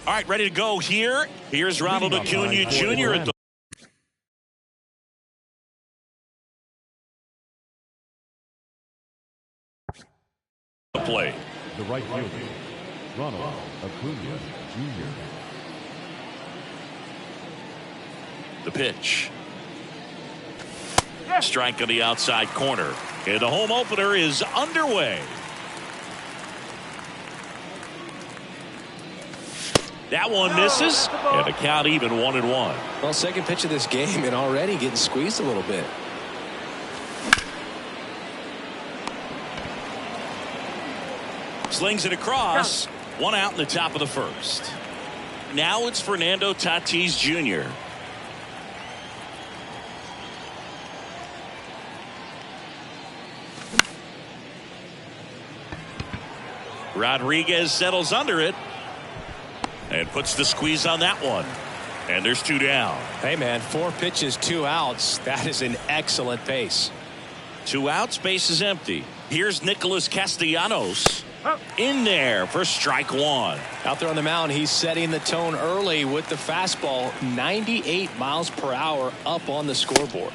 All right, ready to go here. Here's Ronald Acuna Jr. at the play. The right fielder, Ronald Acuna Jr. The pitch. Strike on the outside corner. And the home opener is underway. That one misses, and the count even 1-1. Well, second pitch of this game and already getting squeezed a little bit. Slings it across. One out in the top of the first. Now it's Fernando Tatis Jr. Rodriguez settles under it and puts the squeeze on that one. And there's 2 down. Hey, man, 4 pitches, 2 outs. That is an excellent pace. 2 outs, base is empty. Here's Nicholas Castellanos in there for strike 1. Out there on the mound, he's setting the tone early with the fastball. 98 miles per hour up on the scoreboard.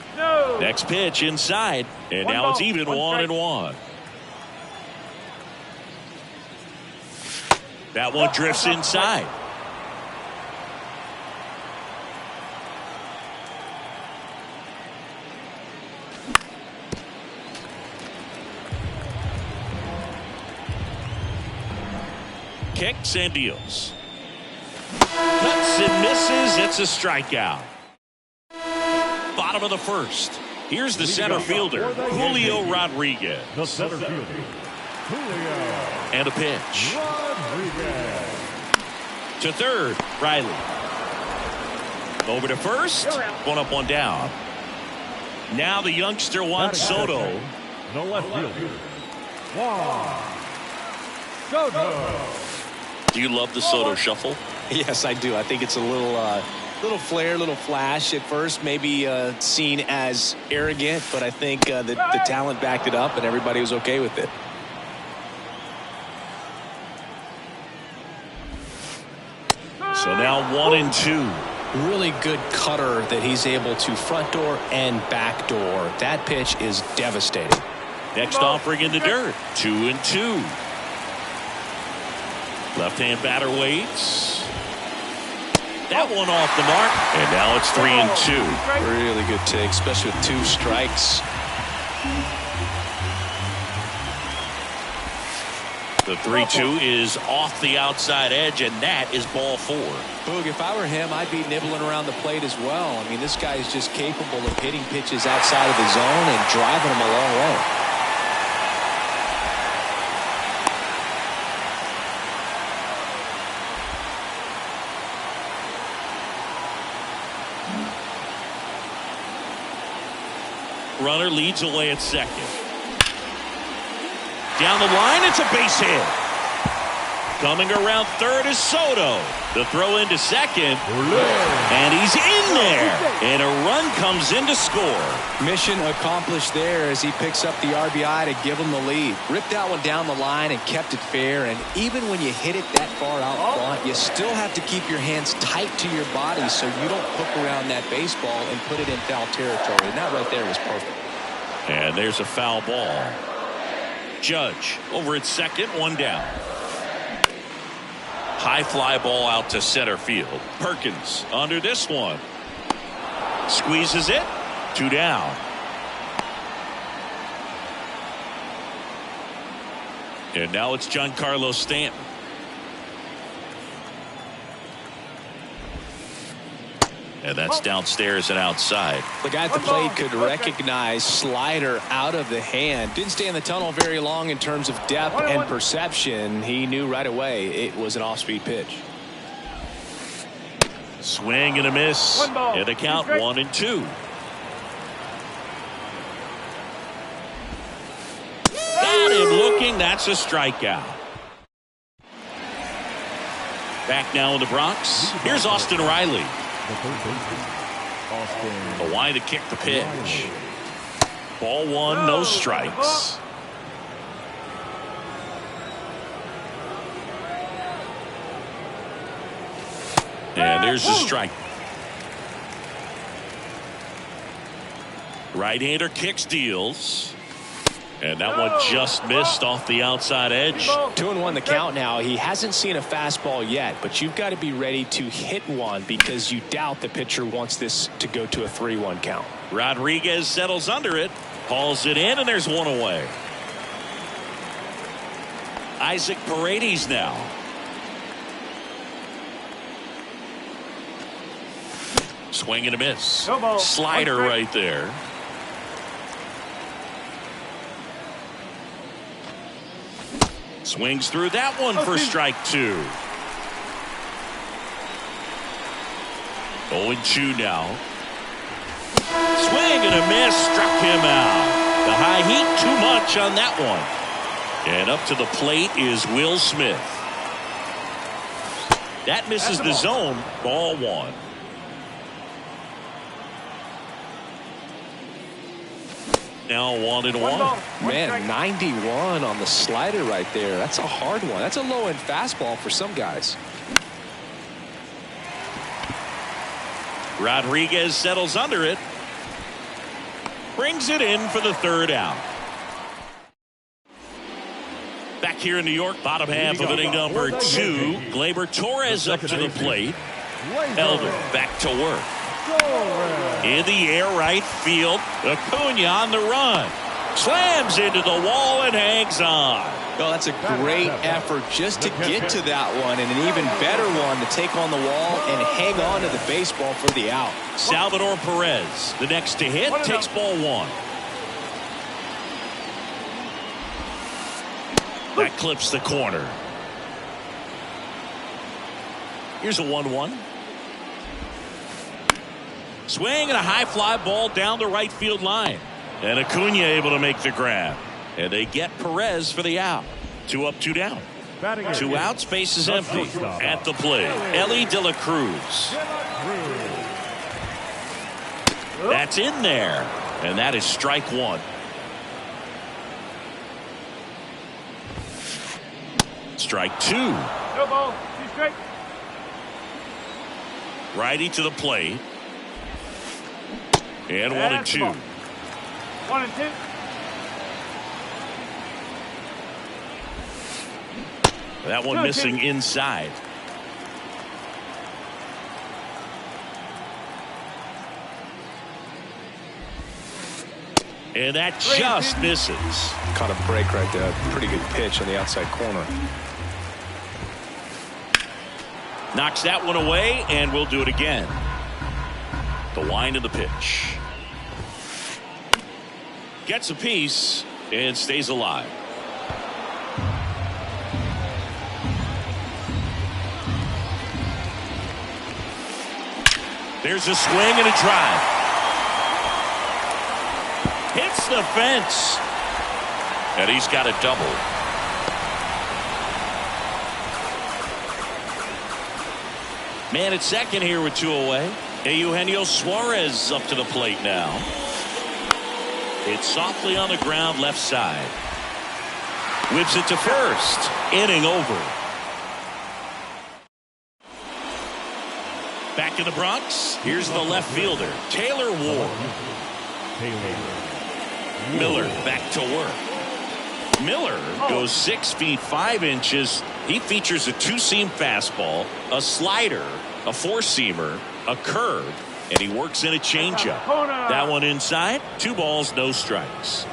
Next pitch inside, and now it's even 1-1. That one drifts inside. Kicks and deals. Cuts and misses. It's a strikeout. Bottom of the first. Here's the center fielder, Julio Rodriguez. The center fielder, Julio. And a pitch. Rodriguez. To third, Riley. Over to first. 1 up, 1 down. Now the youngster Juan Soto. The left fielder, Juan Soto. Do you love the Soto shuffle? Yes, I do. I think it's a little flair, little flash at first, maybe seen as arrogant, but I think the talent backed it up and everybody was okay with it. So now 1-2. Really good cutter that he's able to front door and back door. That pitch is devastating. Next offering in the dirt. 2-2. Left-hand batter waits. That one off the mark. And now it's 3-2. Really good take, especially with 2 strikes. The 3-2 is off the outside edge, and that is ball 4. Boog, if I were him, I'd be nibbling around the plate as well. I mean, this guy is just capable of hitting pitches outside of the zone and driving them a long way. Runner leads away at second. Down the line, it's a base hit. Coming around third is Soto. The throw into second. And he's in there. And a run comes in to score. Mission accomplished there as he picks up the RBI to give him the lead. Ripped that one down the line and kept it fair. And even when you hit it that far out front, you still have to keep your hands tight to your body so you don't hook around that baseball and put it in foul territory. And that right there was perfect. And there's a foul ball. Judge over at second, 1 down. High fly ball out to center field. Perkins under this one. Squeezes it. 2 down. And now it's Giancarlo Stanton. And that's downstairs and outside. The guy at the plate could recognize slider out of the hand. Didn't stay in the tunnel very long in terms of depth and perception. He knew right away it was an off-speed pitch. Swing and a miss. And the count 1-2. Got him looking. That's a strikeout. Back now in the Bronx. Here's Austin Riley. The line to kick the pitch. Ball 1, no strikes. And there's the strike. Right-hander kicks, deals. And that one just missed off the outside edge. 2-1 the count now. He hasn't seen a fastball yet, but you've got to be ready to hit one because you doubt the pitcher wants this to go to a 3-1 count. Rodriguez settles under it, hauls it in, and there's one away. Isaac Paredes now. Swing and a miss. Slider right there. Swings through that one for strike 2. 0-2 now. Swing and a miss, struck him out. The high heat too much on that one. And up to the plate is Will Smith. That misses the zone. Ball 1. Now 1-1. Man, 91 on the slider right there. That's a hard one. That's a low-end fastball for some guys. Rodriguez settles under it. Brings it in for the 3rd out. Back here in New York, bottom half of inning number 2. Gleyber Torres up to the plate. Elder back to work. In the air, right field. Acuna on the run. Slams into the wall and hangs on. Oh, that's a great effort just to get to that one, and an even better one to take on the wall and hang on to the baseball for the out. Salvador Perez, the next to hit, takes ball 1. That clips the corner. Here's a 1-1. Swing and a high fly ball down the right field line. And Acuna able to make the grab. And they get Perez for the out. 2 up, 2 down. 2 outs, base is empty. At the plate, Ellie De La Cruz. That's in there. And that is strike 1. Strike 2. No ball. 2 strike. Righty to the plate. And 1-2. 1-2. That one missing inside. And that just misses. Caught a break right there. Pretty good pitch on the outside corner. Knocks that one away, and we'll do it again. The wind of the pitch. Gets a piece and stays alive. There's a swing and a drive. Hits the fence. And he's got a double. Man at second here with 2 away. Eugenio Suarez up to the plate now. It's softly on the ground left side. Whips it to first. Inning over. Back in the Bronx. Here's the left fielder, Taylor Ward. Miller back to work. Miller goes 6 feet 5 inches. He features a 2-seam fastball, a slider, a 4-seamer, a curve, and he works in a changeup. That one inside. 2 balls, no strikes.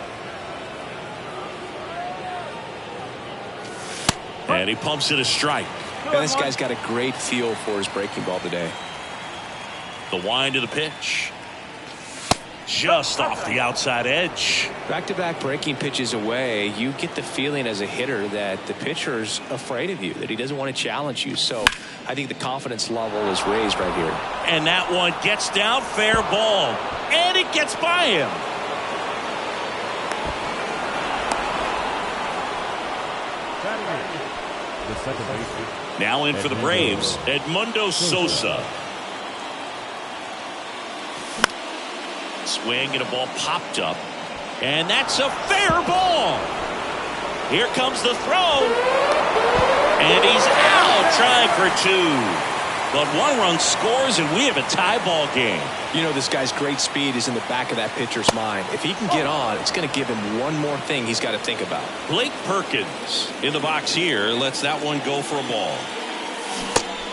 And he pumps it a strike. And this guy's got a great feel for his breaking ball today. The wind of the pitch. Just off the outside edge. Back-to-back breaking pitches away, you get the feeling as a hitter that the pitcher's afraid of you, that he doesn't want to challenge you. So I think the confidence level is raised right here. And that one gets down, fair ball. And it gets by him. Now in for the Braves, Edmundo Sosa. Swing and a ball popped up. And that's a fair ball. Here comes the throw. And he's out trying for 2. But one run scores, and we have a tie ball game. You know, this guy's great speed is in the back of that pitcher's mind. If he can get on, it's going to give him one more thing he's got to think about. Blake Perkins in the box here lets that one go for a ball.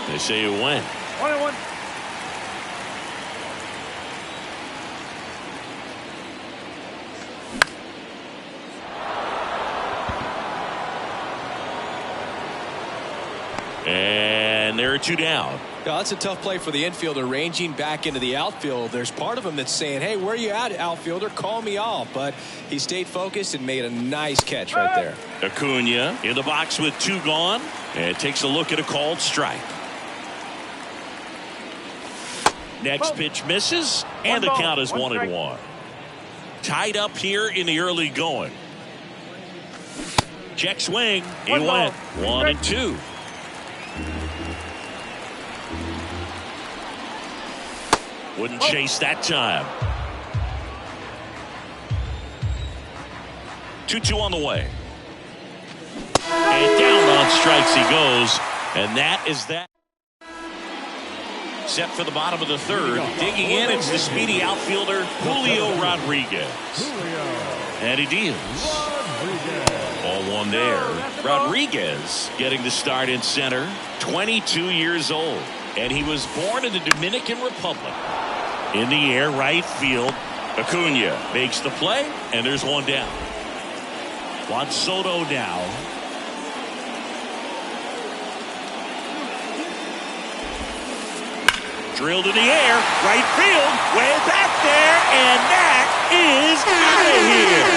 They say it went. 1-1. And there are two down. Now, that's a tough play for the infielder, ranging back into the outfield. There's part of him that's saying, hey, where are you at, outfielder? Call me off. But he stayed focused and made a nice catch right there. Acuna in the box with two gone, and takes a look at a called strike. Next pitch misses, and the count is 1-1. Tied up here in the early going. Check swing. He went 1-2. Wouldn't chase that time. 2-2 on the way. And down on strikes he goes. And that is that. Set for the bottom of the third. Digging in, it's the speedy outfielder, Julio Rodriguez. And he deals. Ball one there. Rodriguez getting the start in center. 22 years old. And he was born in the Dominican Republic. In the air, right field. Acuna makes the play, and there's one down. Juan Soto now. Drilled in the air, right field, way back there, and that is out of here.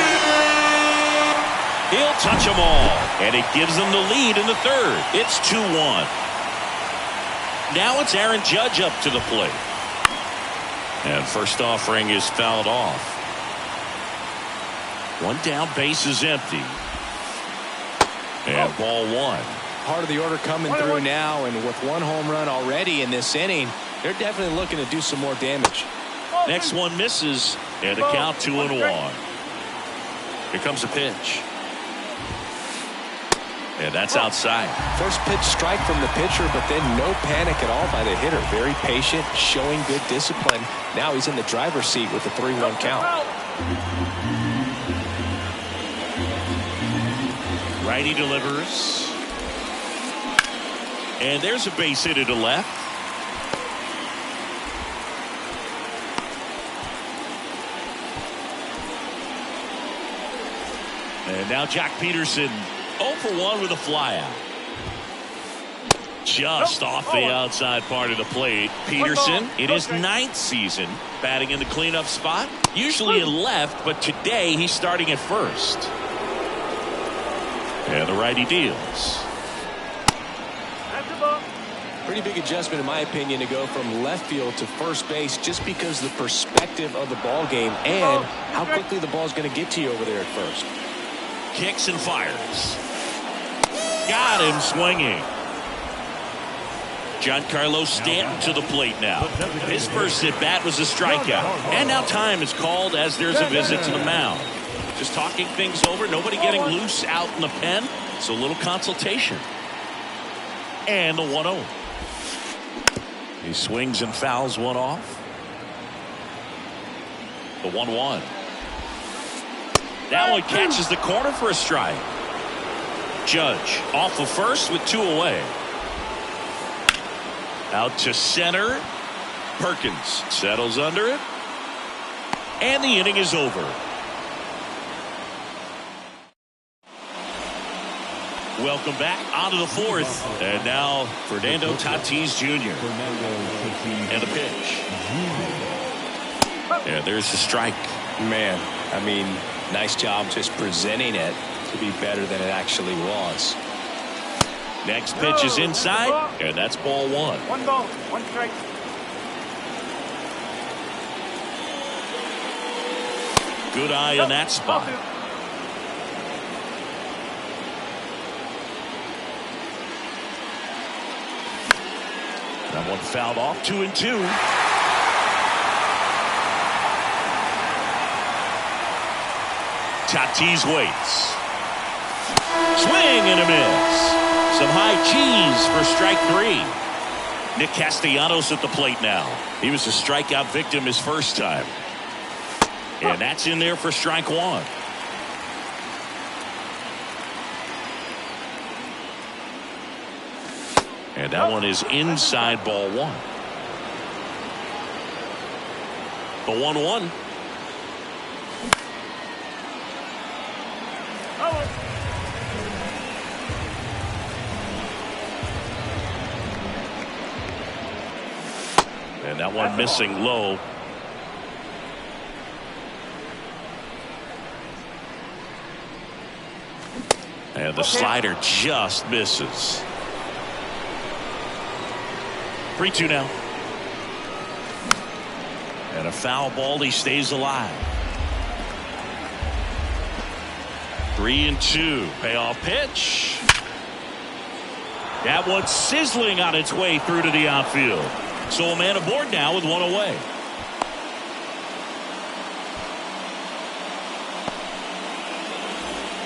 He'll touch them all, and it gives them the lead in the third. It's 2-1. Now it's Aaron Judge up to the plate. And first offering is fouled off. One down, base is empty. And ball one. Part of the order coming through now, and with one home run already in this inning, they're definitely looking to do some more damage. Next one misses, and the count 2-1. Here comes the pitch. And that's outside. First pitch strike from the pitcher, but then no panic at all by the hitter. Very patient, showing good discipline. Now he's in the driver's seat with the 3-1 count. Righty delivers. And there's a base hit to the left. And now Jack Peterson 0 for 1 with a flyout. Just off the outside part of the plate. Peterson in his 9th season batting in the cleanup spot. Usually in left, but today he's starting at first. And the righty deals. Pretty big adjustment, in my opinion, to go from left field to first base, just because of the perspective of the ball game and how quickly the ball's going to get to you over there at first. Kicks and fires. Got him swinging. Giancarlo Stanton to the plate now. His first at bat was a strikeout. And now time is called as there's a visit to the mound. Just talking things over. Nobody getting loose out in the pen. So a little consultation. And the 1-0. He swings and fouls one off. The 1-1. That one catches the corner for a strike. Judge off of first with 2 away. Out to center. Perkins settles under it. And the inning is over. Welcome back onto the 4th. And now Fernando Tatis Jr. And the pitch. And there's the strike. Man, I mean, nice job just presenting it to be better than it actually was. Next pitch is inside, and that's ball 1. 1 ball, 1 strike. Good eye on that spot. That one fouled off. 2-2. Tatis waits. Swing and a miss. Some high cheese for strike 3. Nick Castellanos at the plate now. He was a strikeout victim his first time. And that's in there for strike one. And that one is inside ball one. The 1-1. And that one missing low. And the slider just misses. 3-2 now. And a foul ball. He stays alive. 3-2. Payoff pitch. That one's sizzling on its way through to the outfield. So a man aboard now with one away.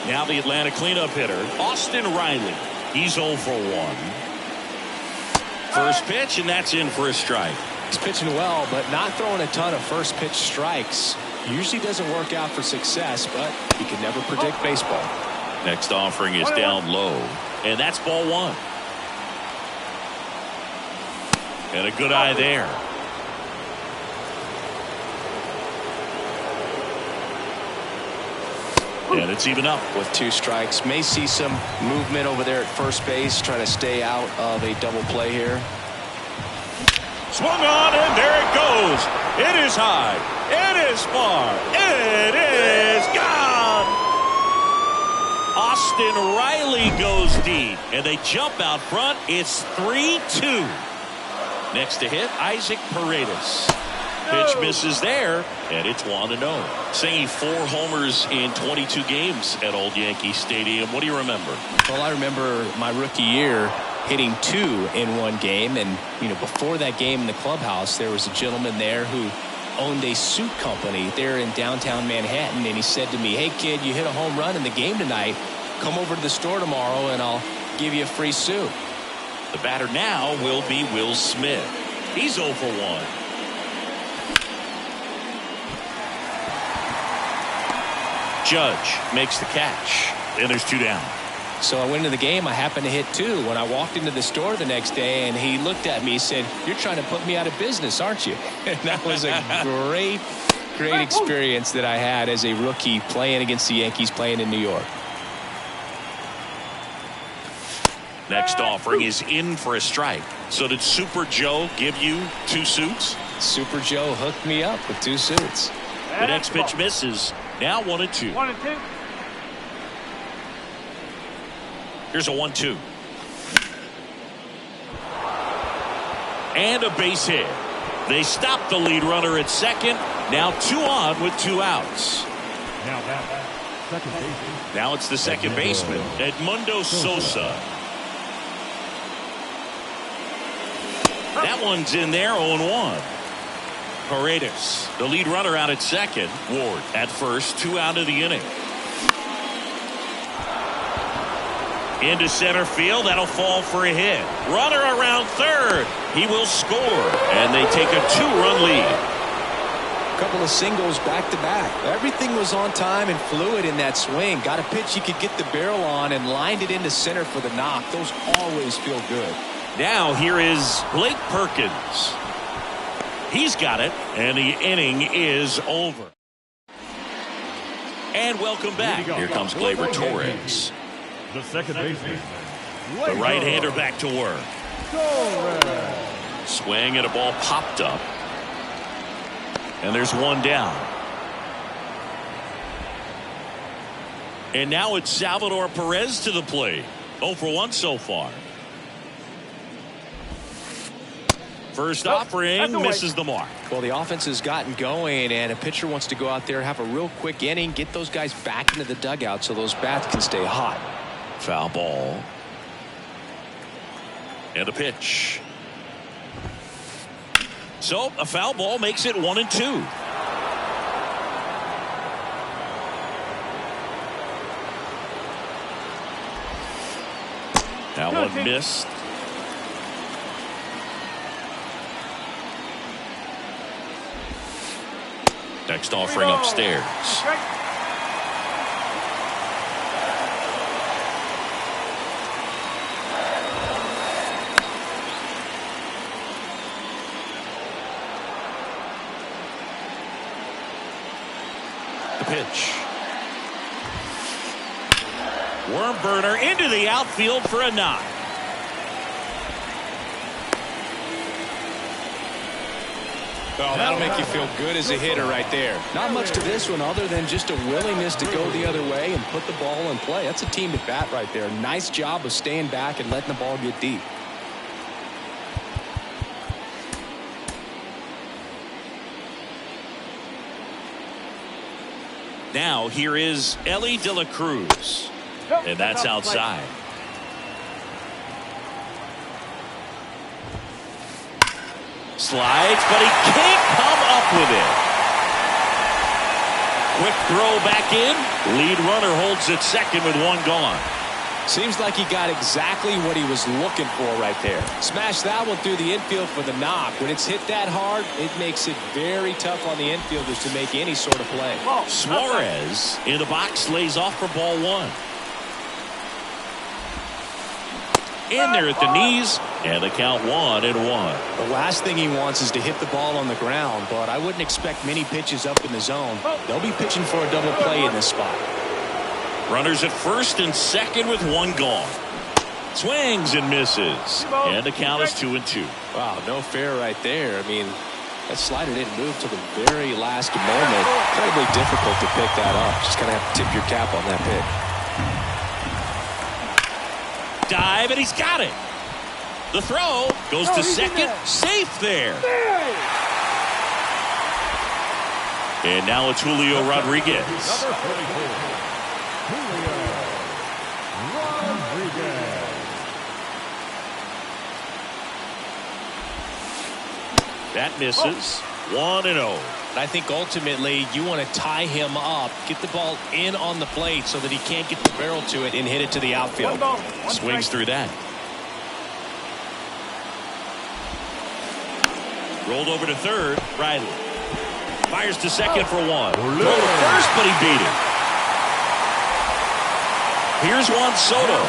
Now the Atlanta cleanup hitter, Austin Riley. He's 0 for 1. First pitch, and that's in for a strike. He's pitching well, but not throwing a ton of first pitch strikes. Usually doesn't work out for success, but you can never predict baseball. Next offering is down low, and that's ball one. And a good eye there. And it's even up with 2 strikes. May see some movement over there at first base, trying to stay out of a double play here. Swung on, and there it goes. It is high. It is far. It is gone. Austin Riley goes deep, and they jump out front. It's 3-2. Next to hit, Isaac Paredes. Pitch misses there, and it's 1-0. Saying 4 homers in 22 games at Old Yankee Stadium. What do you remember? Well, I remember my rookie year hitting 2 in one game, and before that game in the clubhouse, there was a gentleman there who owned a suit company there in downtown Manhattan, and he said to me, "Hey kid, you hit a home run in the game tonight. Come over to the store tomorrow, and I'll give you a free suit." The batter now will be Will Smith. He's 0 for 1. Judge makes the catch, and there's 2 down. So I went into the game. I happened to hit 2 when I walked into the store the next day, and he looked at me and said, "You're trying to put me out of business, aren't you?" And that was a great experience that I had as a rookie playing against the Yankees, playing in New York. Next offering is in for a strike. So did Super Joe give you 2 suits? Super Joe hooked me up with 2 suits. The next pitch misses. Now 1-2. 1-2. Here's a 1-2. And a base hit. They stop the lead runner at second. Now 2 on with 2 outs. Now that second baseman. Now it's the second baseman, Edmundo Sosa. That one's in there, 0-1. Paredes, the lead runner, out at second. Ward at first, 2 out of the inning. Into center field, that'll fall for a hit. Runner around third. He will score, and they take a 2-run lead. A couple of singles back to back. Everything was on time and fluid in that swing. Got a pitch he could get the barrel on and lined it into center for the knock. Those always feel good. Now here is Blake Perkins. He's got it, and the inning is over. And welcome back. Here comes Gleyber Torres. The second baseman. The right-hander back to work. Swing and a ball popped up. And there's 1 down. And now it's Salvador Perez to the plate. 0 for 1 so far. First offering misses the mark. Well, the offense has gotten going, and a pitcher wants to go out there, have a real quick inning, get those guys back into the dugout so those bats can stay hot. Foul ball. And a pitch. So a foul ball makes it 1-2. That one missed. Text offering upstairs. Strike. The pitch. Worm burner into the outfield for a knock. Oh, that'll make you feel good as a hitter right there. Not much to this one other than just a willingness to go the other way and put the ball in play. That's a team at bat right there. Nice job of staying back and letting the ball get deep. Now here is Ellie De La Cruz. And that's outside. Slides, but he can't come up with it. Quick throw back in. Lead runner holds at second with one gone. Seems like he got exactly what he was looking for right there. Smashed that one through the infield for the knock. When it's hit that hard, it makes it very tough on the infielders to make any sort of play. Suarez in the box lays off for ball one. In there at the knees, and the count 1-1. The last thing he wants is to hit the ball on the ground, but I wouldn't expect many pitches up in the zone. They'll be pitching for a double play in this spot. Runners at first and second with one gone. Swings and misses, and the count is 2-2. Wow, no fair right there. I mean, that slider didn't move till the very last moment. Incredibly difficult to pick that up. Just kind of have to tip your cap on that pick. Dive, and he's got it. The throw goes to second, safe there. And now it's Julio Rodriguez. Number 44, Julio Rodriguez. That misses. 1-0. I think ultimately you want to tie him up, get the ball in on the plate so that he can't get the barrel to it and hit it to the outfield. Swings through that. Rolled over to third. Riley fires to second for one. Throw to first, but he beat it. Here's Juan Soto.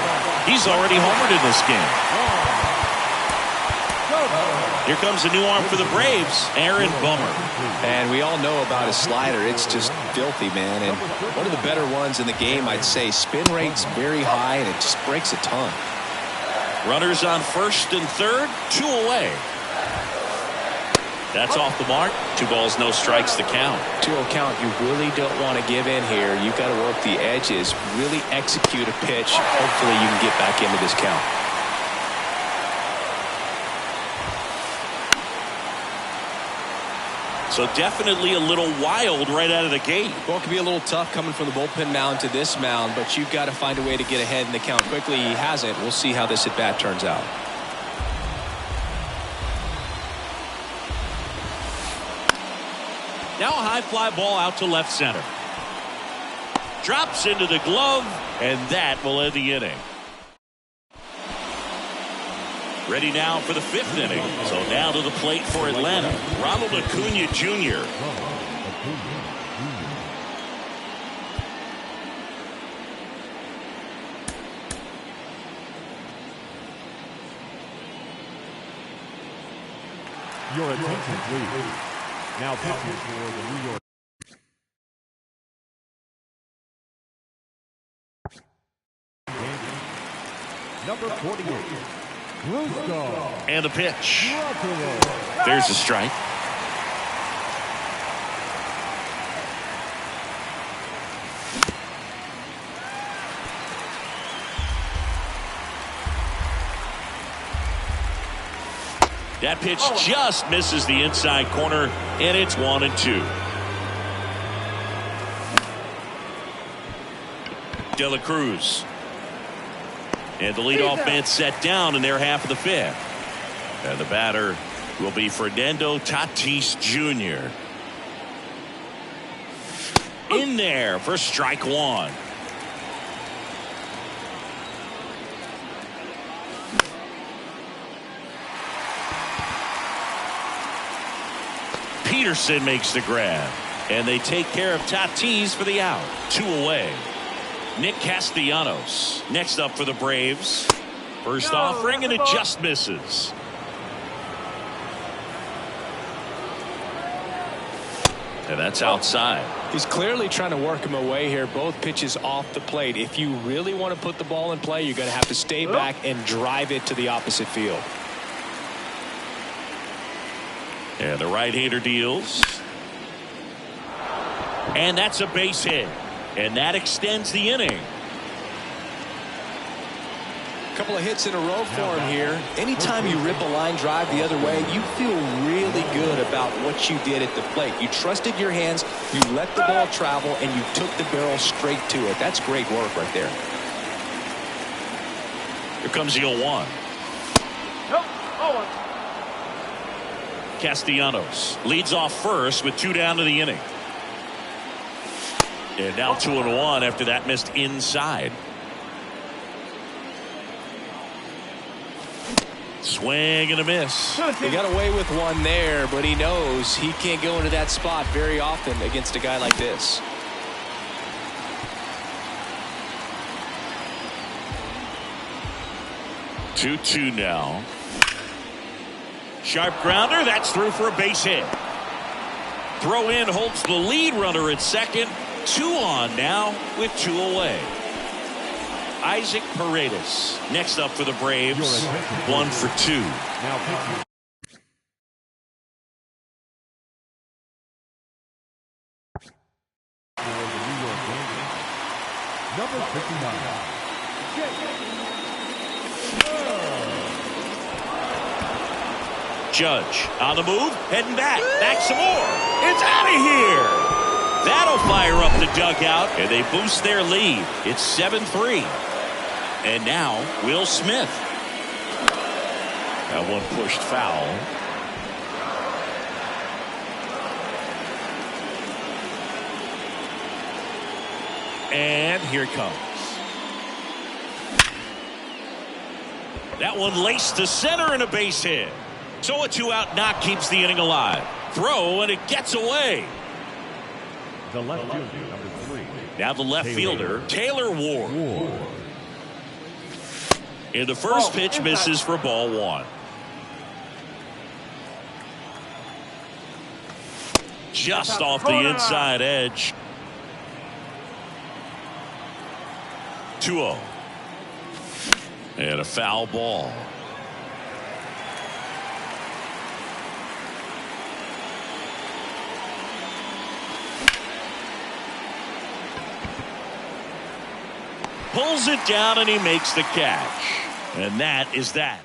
He's already homered in this game. Here comes a new arm for the Braves, Aaron Bummer. And we all know about his slider. It's just filthy, man. And one of the better ones in the game, I'd say. Spin rate's very high, and it just breaks a ton. Runners on first and third, 2 away. That's off the mark. 2 balls, no strikes to count. 2-0 count. You really don't want to give in here. You've got to work the edges, really execute a pitch. Hopefully you can get back into this count. So definitely a little wild right out of the gate. Well, it can be a little tough coming from the bullpen mound to this mound, but you've got to find a way to get ahead in the count quickly. He hasn't. We'll see how this at bat turns out. Now a high fly ball out to left center. Drops into the glove, and that will end the inning. Ready now for the 5th inning. So now to the plate for Atlanta, Ronald Acuna Jr. Your attention, please. Now pitching for the New York. Number 48. And the pitch. There's a strike. That pitch just misses the inside corner, and it's 1-2. De La Cruz. And the leadoff man set down in their half of the 5th. And the batter will be Fernando Tatis Jr. In there for strike 1. Peterson makes the grab. And they take care of Tatis for the out. 2 away. Nick Castellanos next up for the Braves. First offering, and it just misses. And that's outside. He's clearly trying to work him away here. Both pitches off the plate. If you really want to put the ball in play, you're going to have to stay back and drive it to the opposite field. And the right-hander deals. And that's a base hit. And that extends the inning. A couple of hits in a row for him here. Anytime you rip a line drive the other way, you feel really good about what you did at the plate. You trusted your hands, you let the ball travel, and you took the barrel straight to it. That's great work right there. Here comes the 0-1. Castellanos leads off first with 2 down to the inning. And now 2-1 after that missed inside. Swing and a miss. He got away with one there, but he knows he can't go into that spot very often against a guy like this. Two now. Sharp grounder. That's through for a base hit. Throw in holds the lead runner at second. 2 on now with 2 away. Isaac Paredes next up for the Braves. 1 for 2. Now pitching. For the New York Yankees, number 59. Judge on the move, heading back some more. It's out of here. That'll fire up the dugout, and they boost their lead. It's 7-3. And now Will Smith. That one pushed foul. And here it comes. That one laced to center and a base hit. So a 2-out knock keeps the inning alive. Throw, and it gets away. The left fielder, number 3. Now the left fielder, Taylor Ward. And the first pitch misses for ball 1. Just off the inside edge. 2-0. And a foul ball. Pulls it down and he makes the catch. And that is that.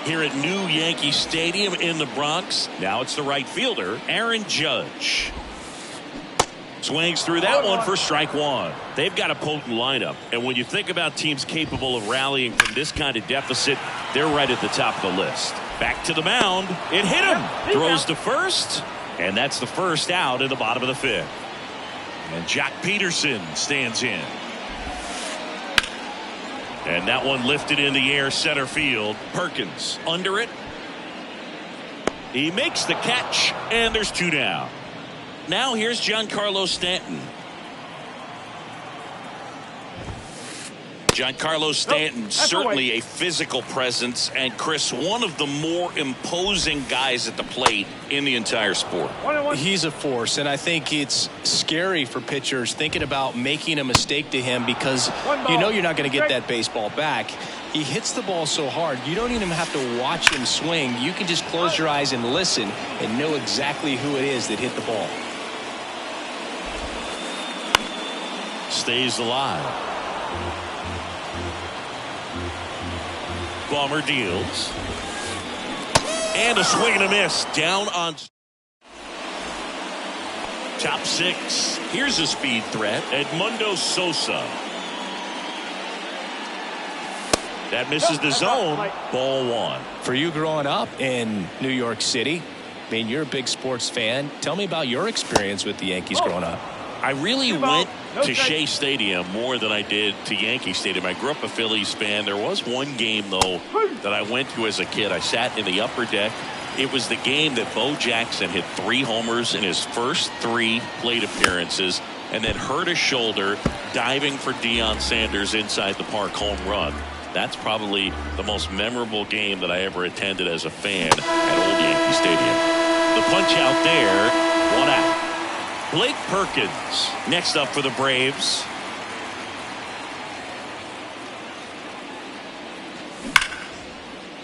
Here at New Yankee Stadium in the Bronx, now it's the right fielder, Aaron Judge. Swings through that one for strike 1. They've got a potent lineup, and when you think about teams capable of rallying from this kind of deficit, they're right at the top of the list. Back to the mound. It hit him. Throws to first, and that's the first out in the bottom of the 5th. And Jock Peterson stands in. And that one lifted in the air center field. Perkins under it. He makes the catch, and there's 2 down. Now here's Giancarlo Stanton. Giancarlo Stanton, certainly a physical presence, and Chris, one of the more imposing guys at the plate in the entire sport. He's a force, and I think it's scary for pitchers thinking about making a mistake to him because you know you're not going to get that baseball back. He hits the ball so hard, you don't even have to watch him swing. You can just close your eyes and listen and know exactly who it is that hit the ball. Stays alive. Bomber deals. And a swing and a miss. Down on top 6. Here's a speed threat. Edmundo Sosa. That misses the zone. Ball 1. For you growing up in New York City, I mean, you're a big sports fan. Tell me about your experience with the Yankees growing up. I really went to Shea Stadium more than I did to Yankee Stadium. I grew up a Phillies fan. There was one game, though, that I went to as a kid. I sat in the upper deck It was the game that Bo Jackson hit 3 homers in his first 3 plate appearances and then hurt his shoulder diving for Deion Sanders' inside the park home run. That's probably the most memorable game that I ever attended as a fan at Old Yankee Stadium. The punch out there, 1 out. Blake Perkins next up for the Braves.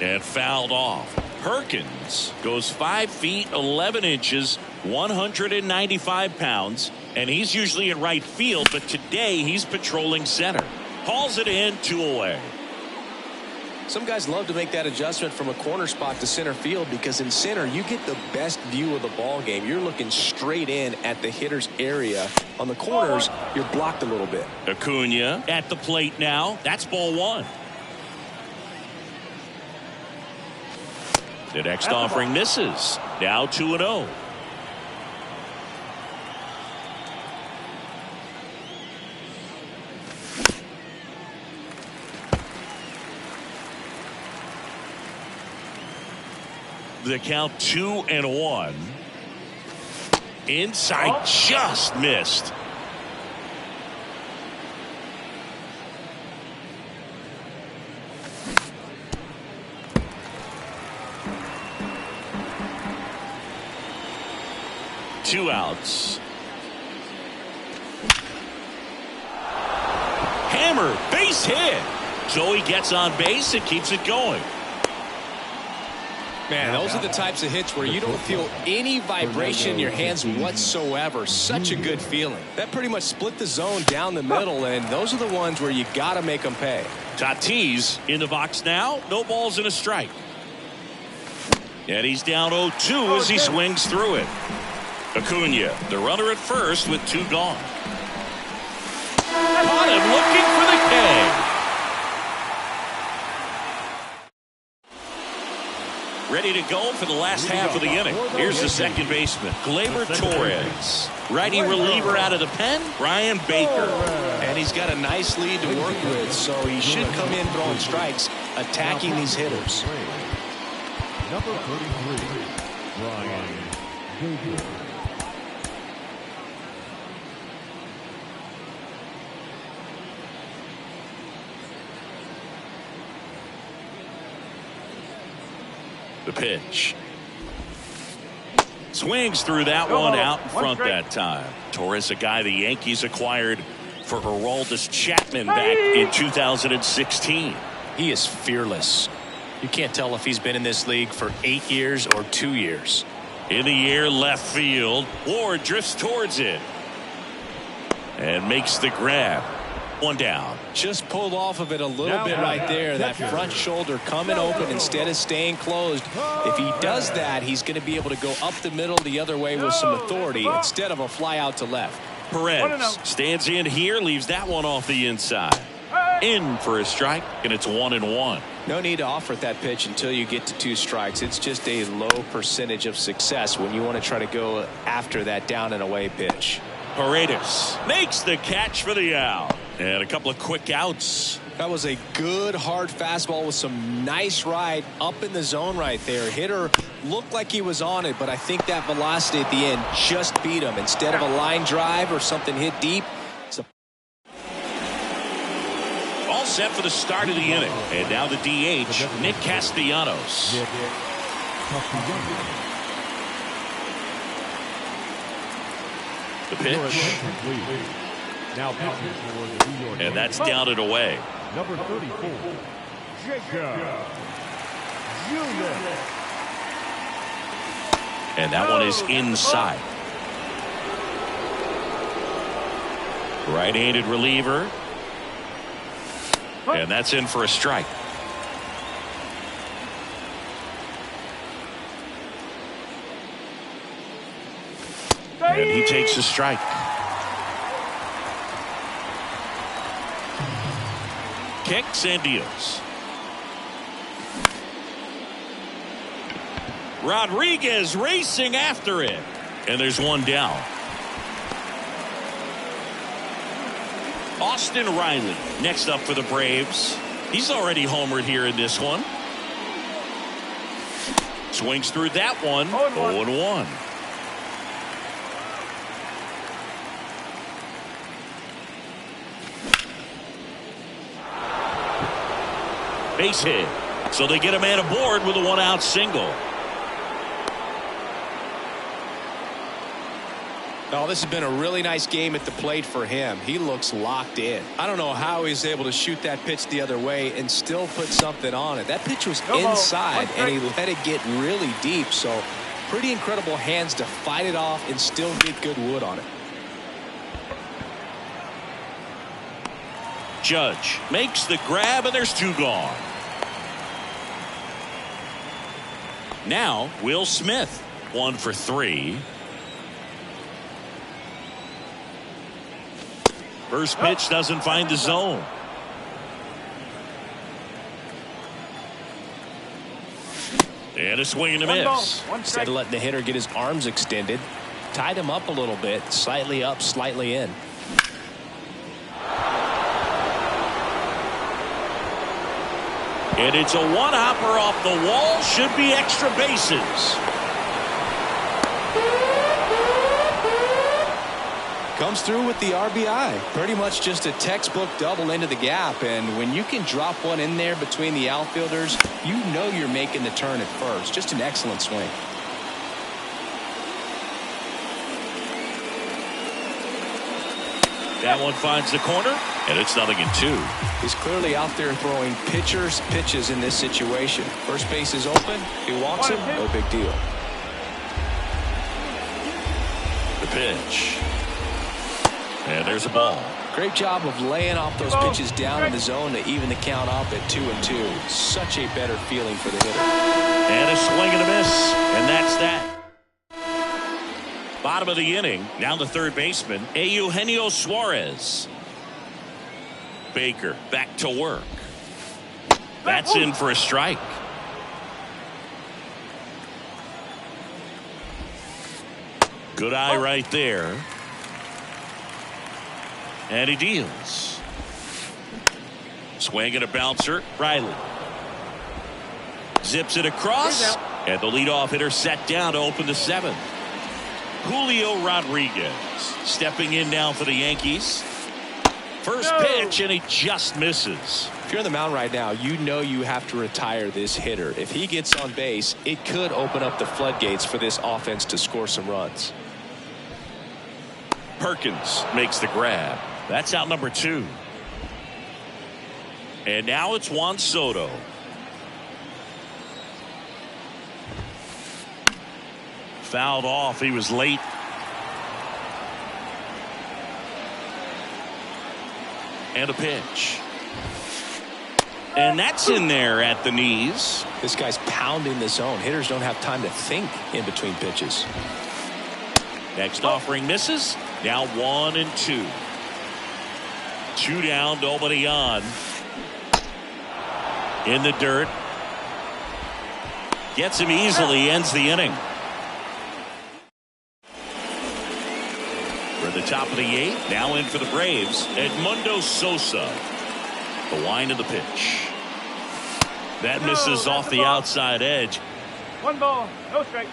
And fouled off. Perkins goes 5 feet 11 inches, 195 pounds, and he's usually in right field, but today he's patrolling center. Hauls it in, 2 away. Some guys love to make that adjustment from a corner spot to center field because in center you get the best view of the ball game. You're looking straight in at the hitter's area. On the corners, you're blocked a little bit. Acuna at the plate now. That's ball 1. The next offering misses. Now 2-0. The count 2-1. Inside, just missed. Two outs. Hammer, base hit. So he gets on base and keeps it going. Man, those are the types of hits where you don't feel any vibration in your hands whatsoever. Such a good feeling. That pretty much split the zone down the middle, and those are the ones where you got to make them pay. Tatis in the box now. No balls and a strike. And he's down 0-2 as he swings through it. Acuna, the runner at first with 2 gone. Caught him looking for the K. Ready to go for the last half of the inning. Here's the second baseman, Gleyber Torres. Righty reliever out of the pen, Brian Baker. And he's got a nice lead to work with, so he should come in throwing strikes, attacking these hitters. Number 33, Brian Baker. The pitch. Swings through that one out in front that time. Torres, a guy the Yankees acquired for Aroldis Chapman back in 2016. He is fearless. You can't tell if he's been in this league for 8 years or 2 years. In the air, left field. Ward drifts towards it and makes the grab. 1 down. Just pulled off of it a little bit right there. That front shoulder coming open instead of staying closed. If he does that, he's going to be able to go up the middle the other way with some authority instead of a fly out to left. Perez stands in here, leaves that one off the inside. In for a strike, and it's 1-1. No need to offer that pitch until you get to 2 strikes. It's just a low percentage of success when you want to try to go after that down and away pitch. Paredes makes the catch for the out. And a couple of quick outs. That was a good hard fastball with some nice ride up in the zone right there. Hitter looked like he was on it, but I think that velocity at the end just beat him. Instead of a line drive or something hit deep. All set for the start of the inning. And now the DH, Nick Castellanos. The pitch. Now pitching for the New York. And that's down and away. Number 34, Jacob Julius. And that one is inside. Right-handed reliever. And that's in for a strike. And he takes a strike. Kicks and deals. Rodriguez racing after it. And there's 1 down. Austin Riley next up for the Braves. He's already homered here in this one. Swings through that one. 0-1. Base hit. So they get a man aboard with a one-out single. Oh, this has been a really nice game at the plate for him. He looks locked in. I don't know how he's able to shoot that pitch the other way and still put something on it. That pitch was inside, and he let it get really deep. So pretty incredible hands to fight it off and still get good wood on it. Judge makes the grab, and there's two gone. Now, Will Smith, 1 for 3. First pitch doesn't find the zone. And a swing and a miss. Instead of letting the hitter get his arms extended, tied him up a little bit, slightly up, slightly in. And it's a one-hopper off the wall. Should be extra bases. Comes through with the RBI. Pretty much just a textbook double into the gap. And when you can drop one in there between the outfielders, you know you're making the turn at first. Just an excellent swing. That one finds the corner, and it's 0-2. He's clearly out there throwing pitchers pitches in this situation. First base is open. He walks him. No big deal. The pitch. And there's a ball. Great job of laying off those pitches down in the zone to even the count up at 2-2. Such a better feeling for the hitter. And a swing and a miss. And that's that. Bottom of the inning. Now the third baseman, Eugenio Suarez. Baker back to work. That's in for a strike. Good eye right there. And he deals. Swing and a bouncer. Riley zips it across, and the leadoff hitter set down to open the 7th. Julio Rodriguez stepping in now for the Yankees. First pitch, and he just misses. If you're on the mound right now, you know you have to retire this hitter. If he gets on base, it could open up the floodgates for this offense to score some runs. Perkins makes the grab. That's out number 2. And now it's Juan Soto. Fouled off. He was late. And a pitch. And that's in there at the knees. This guy's pounding the zone. Hitters don't have time to think in between pitches. Next offering misses. Now 1-2. 2 down, nobody on. In the dirt. Gets him easily, ends the inning. For the top of the 8th, now in for the Braves, Edmundo Sosa. The wind of the pitch. That misses off the outside edge. 1 ball, no strike.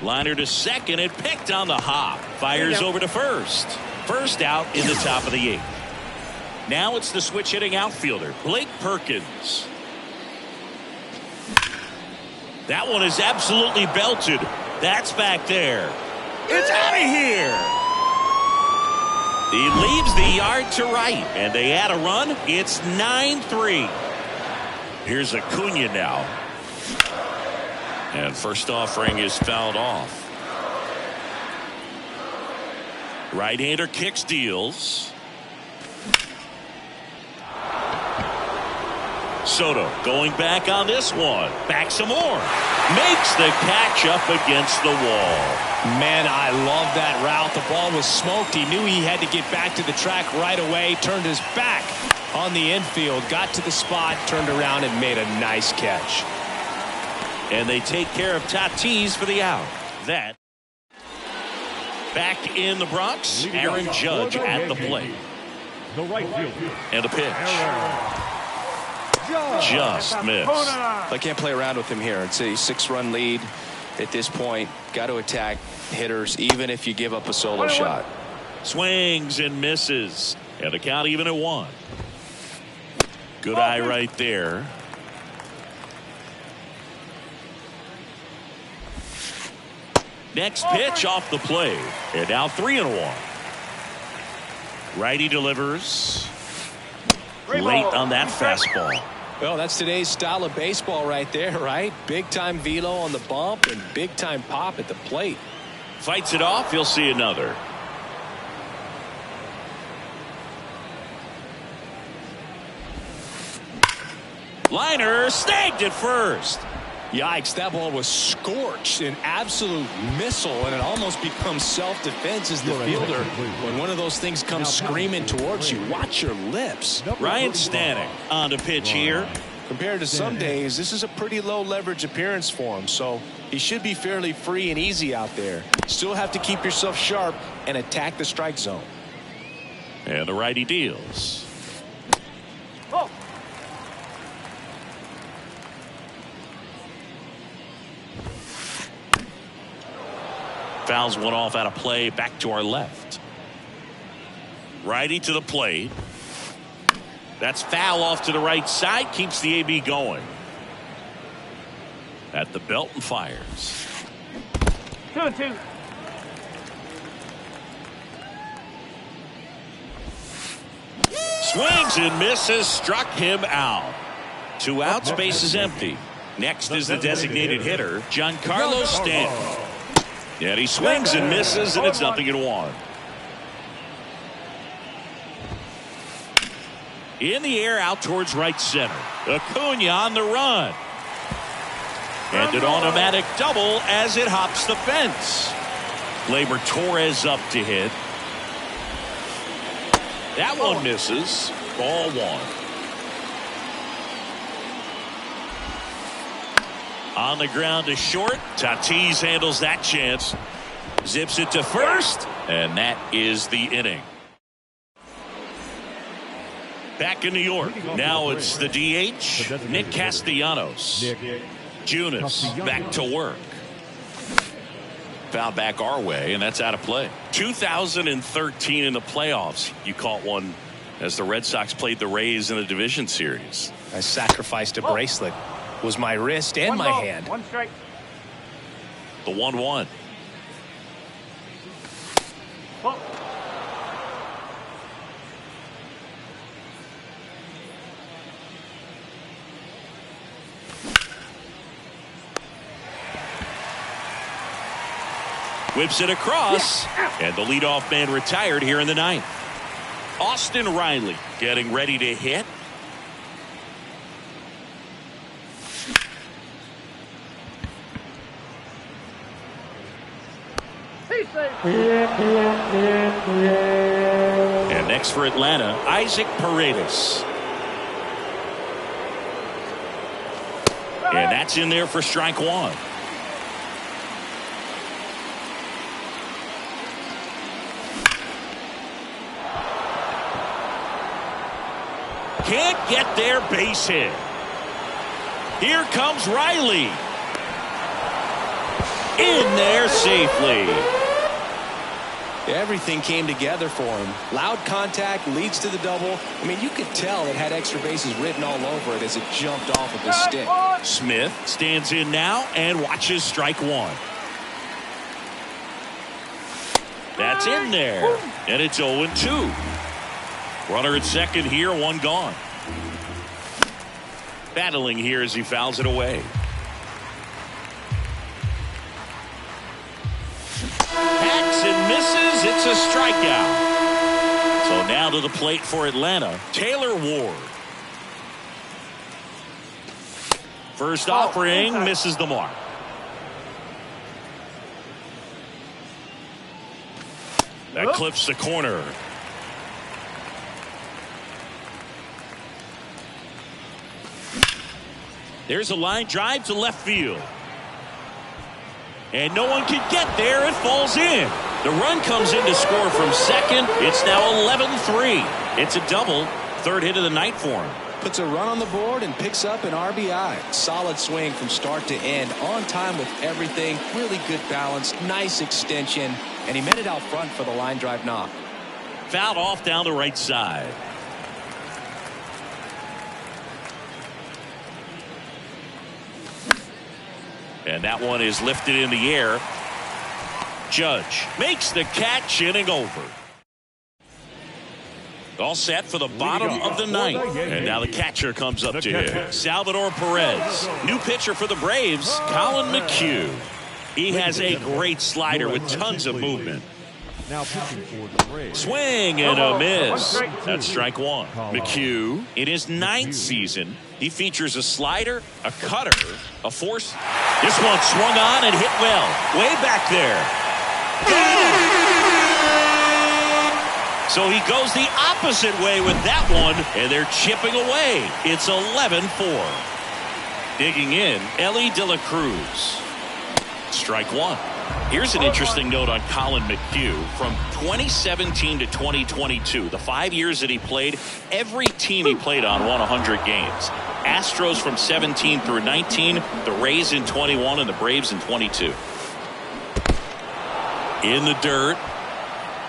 Liner to second, and picked on the hop. Fires over to first. First out in the top of the 8th. Now it's the switch hitting outfielder, Blake Perkins. That one is absolutely belted. That's back there. It's out of here. He leaves the yard to right, and they add a run. It's 9-3. Here's Acuna now. And first offering is fouled off. Right-hander kicks, deals. Soto going back on this one. Back some more. Makes the catch up against the wall. Man, I love that route. The ball was smoked. He knew he had to get back to the track right away. Turned his back on the infield. Got to the spot. Turned around and made a nice catch. And they take care of Tatis for the out. That. Back in the Bronx, Aaron Judge at the plate. The right fielder. And the pitch. Just missed. I can't play around with him here. It's a 6-run lead at this point. Got to attack hitters even if you give up a solo shot. Swings and misses. And the count even at 1. Good eye right there. Next pitch off the plate. And now 3-1. Righty delivers. Late on that fastball. Well, that's today's style of baseball right there, right? Big time velo on the bump and big time pop at the plate. Fights it off. You'll see another. Liner snagged at first. Yikes, that ball was scorched, an absolute missile, and it almost becomes self-defense as the fielder. When one of those things comes screaming towards you, watch your lips. Ryan Stanek on the pitch here. Compared to some days, this is a pretty low leverage appearance for him, so he should be fairly free and easy out there. Still have to keep yourself sharp and attack the strike zone. And the righty deals. Fouls one off out of play, back to our left. Righty to the plate. That's foul off to the right side, keeps the AB going. At the belt and fires. 2-2. Swings and misses, struck him out. 2 outs, base is empty. Next is the designated hitter, Giancarlo Stanton. And he swings and misses, and it's 0-1. In the air, out towards right center. Acuna on the run. And an automatic double as it hops the fence. Gleyber Torres up to hit. That one misses. Ball 1. On the ground to short. Tatis handles that chance. Zips it to first. And that is the inning. Back in New York. Now it's the DH, Nick Castellanos. Junis back to work. Foul back our way, and that's out of play. 2013 in the playoffs. You caught one as the Red Sox played the Rays in the division series. I sacrificed a bracelet. It was my wrist and my hand. 1 strike. The 1-1. Whips it across, and the leadoff man retired here in the 9th. Austin Riley getting ready to hit. And next for Atlanta, Isaac Paredes. And that's in there for strike 1. Can't get their base hit. Here comes Riley. In there safely. Everything came together for him. Loud contact leads to the double. I mean, you could tell it had extra bases written all over it as it jumped off of his stick. Smith stands in now and watches strike 1. That's in there. And it's 0-2. Runner at second here, 1 gone. Battling here as he fouls it away. Hacks and misses. It's a strikeout. So now to the plate for Atlanta, Taylor Ward. First offering, misses the mark. That clips the corner. There's a line drive to left field. And no one can get there. It falls in. The run comes in to score from second. It's now 11-3. It's a double. Third hit of the night for him. Puts a run on the board and picks up an RBI. Solid swing from start to end. On time with everything. Really good balance. Nice extension. And he met it out front for the line drive knock. Fouled off down the right side. And that one is lifted in the air. Judge makes the catch, inning over. All set for the bottom of the ninth. And now the catcher comes up to hit. Salvador Perez. New pitcher for the Braves, Colin McHugh. He has a great slider with tons of movement. Now pitching for the Braves. Swing and a miss. That's strike one. McHugh, in his 9th season, he features a slider, a cutter, a force. This one swung on and hit well. Way back there. So he goes the opposite way with that one, and they're chipping away. It's 11-4. Digging in, Ellie De La Cruz. Strike one. Here's an interesting note on Colin McHugh. From 2017 to 2022, the 5 years that he played, every team he played on won 100 games. Astros from 17 through 19, the Rays in 21, and the Braves in 22. In the dirt.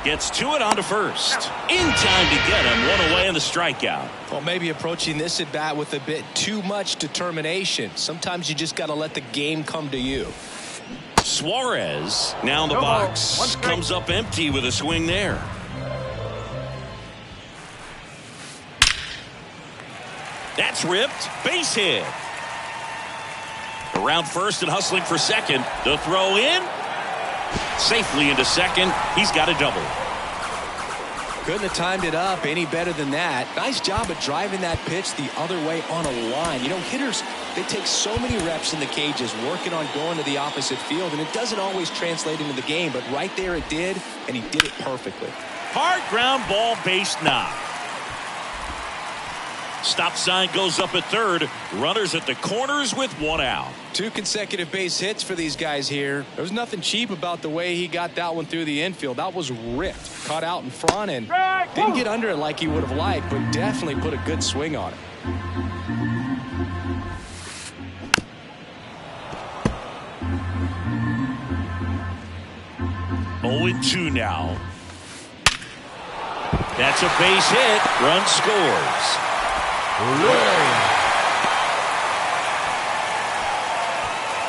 Gets to it onto first. In time to get him. One away in the strikeout. Well, maybe approaching this at bat with a bit too much determination. Sometimes you just got to let the game come to you. Suarez now in the box. Comes up empty with a swing there. That's ripped. Base hit. Around first and hustling for second. The throw in. Safely into second. He's got a double. Couldn't have timed it up any better than that. Nice job of driving that pitch the other way on a line. You know, hitters, they take so many reps in the cages working on going to the opposite field, and it doesn't always translate into the game, but right there it did, and he did it perfectly. Hard ground ball, base knock. Stop sign goes up at third. Runners at the corners with one out. 2 consecutive base hits for these guys here. There was nothing cheap about the way he got that one through the infield. That was ripped. Caught out in front and didn't get under it like he would have liked, but definitely put a good swing on it. Oh, 2 now. That's a base hit. Run scores.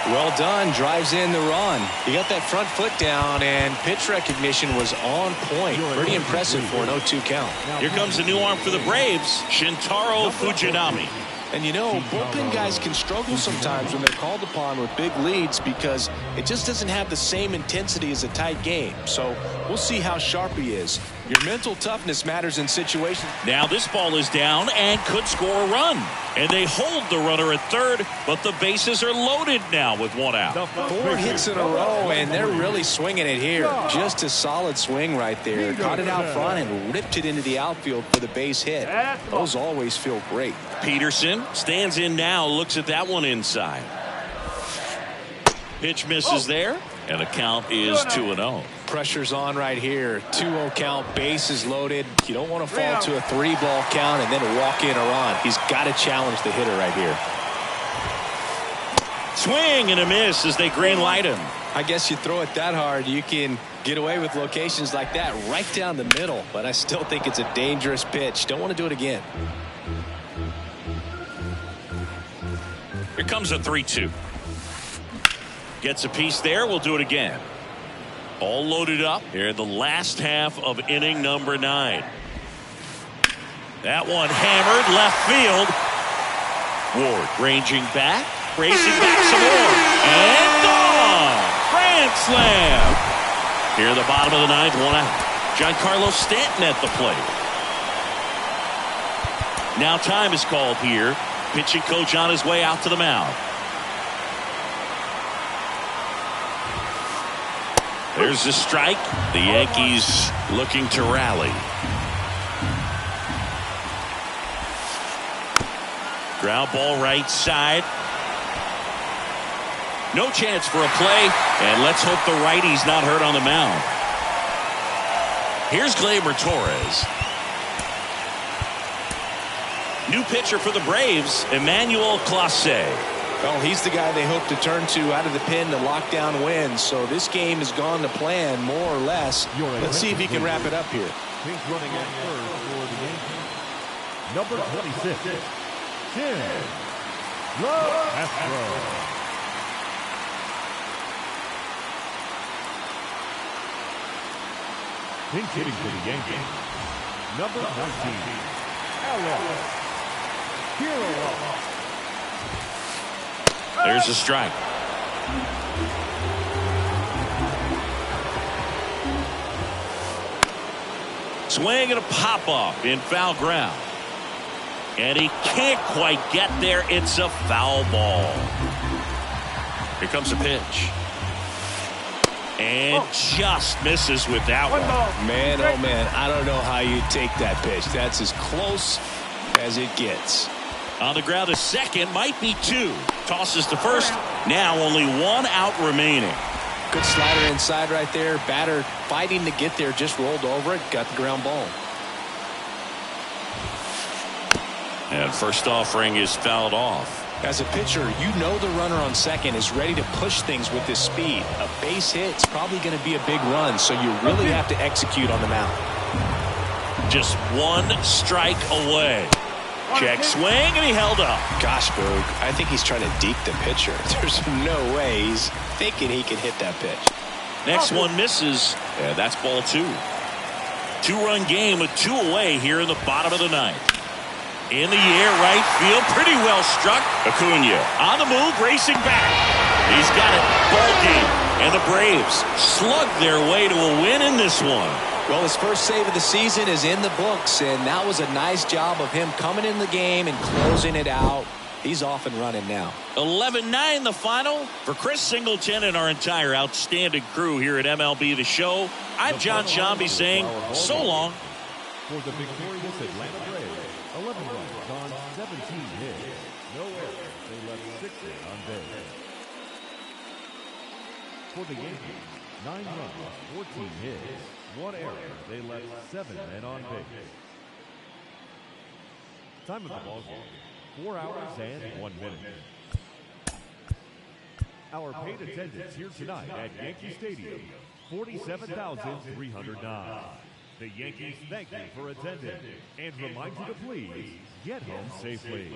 Well done. Drives in the run. He got that front foot down, and pitch recognition was on point. Pretty impressive for an 0-2 count. Here comes a new arm for the Braves, Shintaro Fujinami. And you know, bullpen guys can struggle sometimes when they're called upon with big leads because it just doesn't have the same intensity as a tight game. So we'll see how sharp he is. Your mental toughness matters in situations. Now this ball is down and could score a run. And they hold the runner at third, but the bases are loaded now with one out. 4 hits in a row, and they're really swinging it here. Just a solid swing right there. Caught it out front and ripped it into the outfield for the base hit. Those always feel great. Peterson stands in now, looks at that one inside. Pitch misses there, and the count is 2-0. Pressure's on right here. 2-0 count, bases loaded. You don't want to fall to a 3-ball count and then walk in or on. He's got to challenge the hitter right here. Swing and a miss as they green light him. I guess you throw it that hard, you can get away with locations like that right down the middle. But I still think it's a dangerous pitch. Don't want to do it again. Here comes a 3-2. Gets a piece there. We'll do it again. All loaded up here in the last half of inning number 9. That one hammered left field. Ward ranging back, racing back some more, and gone. Grand slam. Here in the bottom of the 9th, one out. Giancarlo Stanton at the plate. Now time is called here. Pitching coach on his way out to the mound. There's the strike. The Yankees looking to rally. Ground ball right side. No chance for a play. And let's hope the righty's not hurt on the mound. Here's Gleyber Torres. New pitcher for the Braves, Emmanuel Clase. Well, he's the guy they hope to turn to out of the pen to lock down wins. So this game has gone to plan, more or less. Let's see if he can wrap it up here. He's running at third for the Yankees. Number 26, Tim Castro. Pinch hitting for the Yankees. Number 19, Alex Kirilloff. There's a strike. Swing and a pop-off in foul ground. And he can't quite get there. It's a foul ball. Here comes a pitch. And just misses with that one. Man, oh man, I don't know how you take that pitch. That's as close as it gets. On the ground, a second, might be two. Tosses to first. Now only one out remaining. Good slider inside right there. Batter fighting to get there, just rolled over it, got the ground ball. And first offering is fouled off. As a pitcher, you know the runner on second is ready to push things with this speed. A base hit's probably going to be a big run, so you really have to execute on the mound. Just one strike away. Check swing, and he held up. Gosh, Boog, I think he's trying to deke the pitcher. There's no way he's thinking he can hit that pitch. Next one misses. Yeah, that's ball two. Two-run game with two away here in the bottom of the ninth. In the air, right field, pretty well struck. Acuna on the move, racing back. He's got it, ball game. And the Braves slug their way to a win in this one. Well, his first save of the season is in the books, and that was a nice job of him coming in the game and closing it out. He's off and running now. 11-9 the final. For Chris Singleton and our entire outstanding crew here at MLB The Show, I'm John Shambi saying so long. For the victorious Atlanta Braves, 11 runs on 17 hits. No errors. They left 6 on base. For the Yankees, 9 runs, 14 hits. 1 error. They left 7 men on base. Time of the ball game, 4 hours and 1 minute. Our paid attendance here tonight at Yankee Stadium, 47,309. The Yankees thank you for attending and remind you to please get home safely.